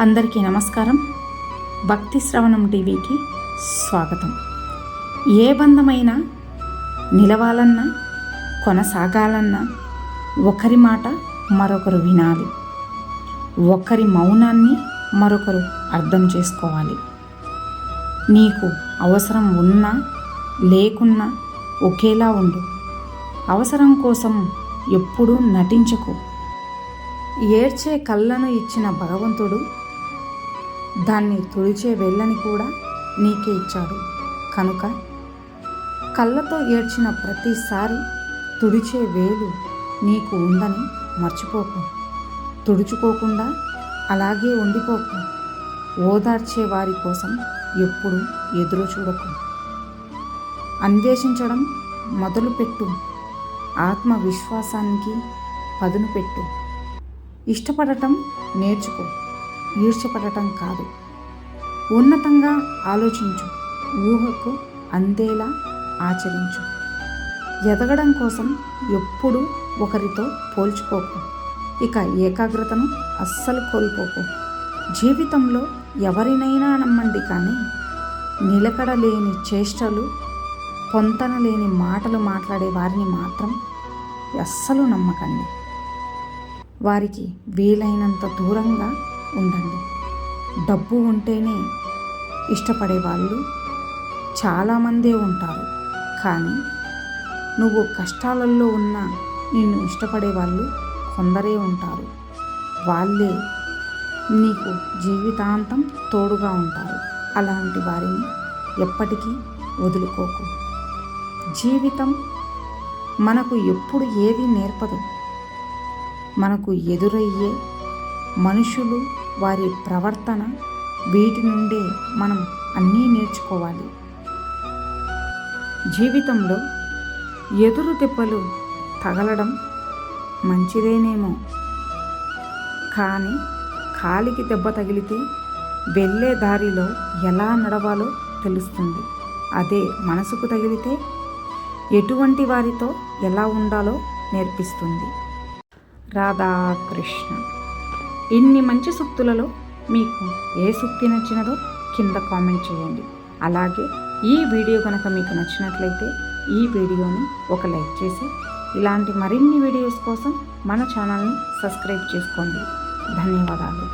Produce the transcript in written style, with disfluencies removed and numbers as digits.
అందరికీ నమస్కారం. భక్తి శ్రవణం టీవీకి స్వాగతం. ఏ బంధమైనా నిలవాలన్నా కొనసాగాలన్నా ఒకరి మాట మరొకరు వినాలి, ఒకరి మౌనాన్ని మరొకరు అర్థం చేసుకోవాలి. నీకు అవసరం ఉన్నా లేకున్నా ఒకేలా ఉండు. అవసరం కోసం ఎప్పుడూ నటించకు. ఏడ్చే కళ్ళను ఇచ్చిన భగవంతుడు దాన్ని తుడిచే వేళ్ళని కూడా నీకే ఇచ్చాడు. కనుక కళ్ళతో ఏడ్చిన ప్రతిసారి తుడిచే వేలు నీకు ఉందని మర్చిపోకు. తుడుచుకోకుండా అలాగే ఉండిపోకు. ఓదార్చే వారి కోసం ఎప్పుడు ఎదురు చూడకు. అన్వేషించడం మొదలుపెట్టు. ఆత్మవిశ్వాసానికి పదును పెట్టు. ఇష్టపడటం నేర్చుకో, ఈర్ష్యపడటం కాదు. ఉన్నతంగా ఆలోచించు, ఊహకు అందేలా ఆచరించు. ఎదగడం కోసం ఎప్పుడూ ఒకరితో పోల్చుకోకు. ఇక ఏకాగ్రతను అస్సలు కోల్పోకు. జీవితంలో ఎవరినైనా నమ్మండి, కానీ నిలకడలేని చేష్టలు, పొంతన లేని మాటలు మాట్లాడే వారిని మాత్రం అస్సలు నమ్మకండి. వారికి వీలైనంత దూరంగా ఉండండి. డబ్బు ఉంటేనే ఇష్టపడే వాళ్ళు చాలామందే ఉంటారు, కానీ నువ్వు కష్టాలలో ఉన్న నిన్ను ఇష్టపడే వాళ్ళు కొందరే ఉంటారు. వాళ్ళే నీకు జీవితాంతం తోడుగా ఉంటారు. అలాంటి వారిని ఎప్పటికీ వదులుకోకు. జీవితం మనకు ఎప్పుడు ఏది నేర్పదు. మనకు ఎదురయ్యే మనుషులు, వారి ప్రవర్తన, వీటి నుండే మనం అన్నీ నేర్చుకోవాలి. జీవితంలో ఎదురు దెబ్బలు తగలడం మంచిదేనేమో, కానీ కాలికి దెబ్బ తగిలితే వెళ్ళే దారిలో ఎలా నడవాలో తెలుస్తుంది. అదే మనసుకు తగిలితే ఎటువంటి వారితో ఎలా ఉండాలో నేర్పిస్తుంది. రాధాకృష్ణ. ఇన్ని మంచి సూక్తులలో మీకు ఏ సూక్తి నచ్చినదో కింద కామెంట్ చేయండి. అలాగే ఈ వీడియో కనుక మీకు నచ్చినట్లయితే ఈ వీడియోని ఒక లైక్ చేసి ఇలాంటి మరిన్ని వీడియోస్ కోసం మన ఛానల్ని సబ్స్క్రైబ్ చేసుకోండి. ధన్యవాదాలు.